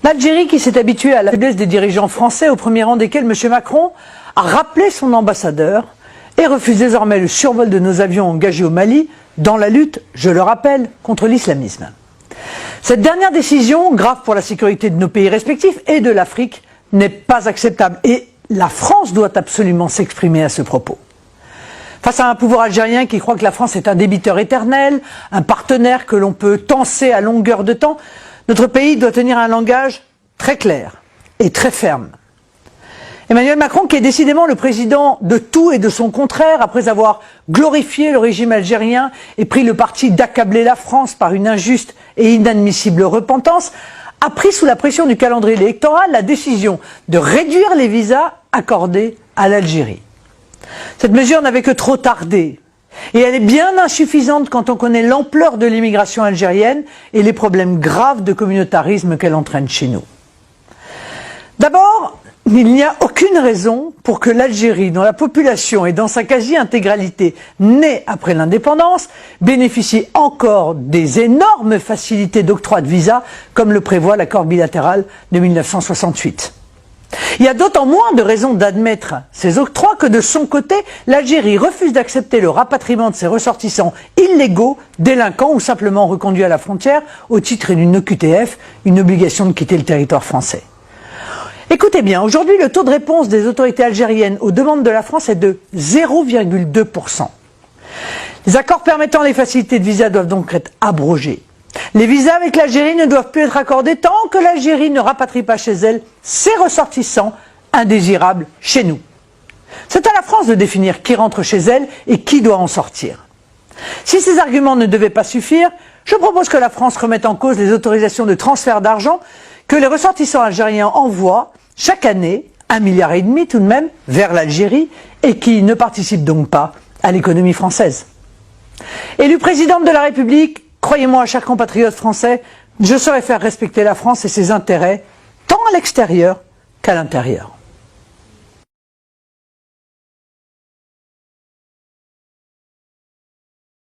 L'Algérie qui s'est habituée à la faiblesse des dirigeants français, au premier rang desquels M. Macron a rappelé son ambassadeur et refuse désormais le survol de nos avions engagés au Mali dans la lutte, je le rappelle, contre l'islamisme. Cette dernière décision, grave pour la sécurité de nos pays respectifs et de l'Afrique, n'est pas acceptable et la France doit absolument s'exprimer à ce propos. Face à un pouvoir algérien qui croit que la France est un débiteur éternel, un partenaire que l'on peut tancer à longueur de temps, notre pays doit tenir un langage très clair et très ferme. Emmanuel Macron, qui est décidément le président de tout et de son contraire, après avoir glorifié le régime algérien et pris le parti d'accabler la France par une injuste et inadmissible repentance, a pris sous la pression du calendrier électoral la décision de réduire les visas accordés à l'Algérie. Cette mesure n'avait que trop tardé et elle est bien insuffisante quand on connaît l'ampleur de l'immigration algérienne et les problèmes graves de communautarisme qu'elle entraîne chez nous. D'abord, il n'y a aucune raison pour que l'Algérie, dont la population est dans sa quasi-intégralité née après l'indépendance, bénéficie encore des énormes facilités d'octroi de visa comme le prévoit l'accord bilatéral de 1968. Il y a d'autant moins de raisons d'admettre ces octrois que de son côté, l'Algérie refuse d'accepter le rapatriement de ses ressortissants illégaux, délinquants ou simplement reconduits à la frontière au titre d'une OQTF, une obligation de quitter le territoire français. Écoutez bien, aujourd'hui le taux de réponse des autorités algériennes aux demandes de la France est de 0,2%. Les accords permettant les facilités de visa doivent donc être abrogés. Les visas avec l'Algérie ne doivent plus être accordés tant que l'Algérie ne rapatrie pas chez elle ses ressortissants indésirables chez nous. C'est à la France de définir qui rentre chez elle et qui doit en sortir. Si ces arguments ne devaient pas suffire, je propose que la France remette en cause les autorisations de transfert d'argent que les ressortissants algériens envoient chaque année, 1,5 milliard tout de même, vers l'Algérie et qui ne participent donc pas à l'économie française. Élue présidente de la République, croyez-moi, chers compatriotes français, je saurai faire respecter la France et ses intérêts, tant à l'extérieur qu'à l'intérieur.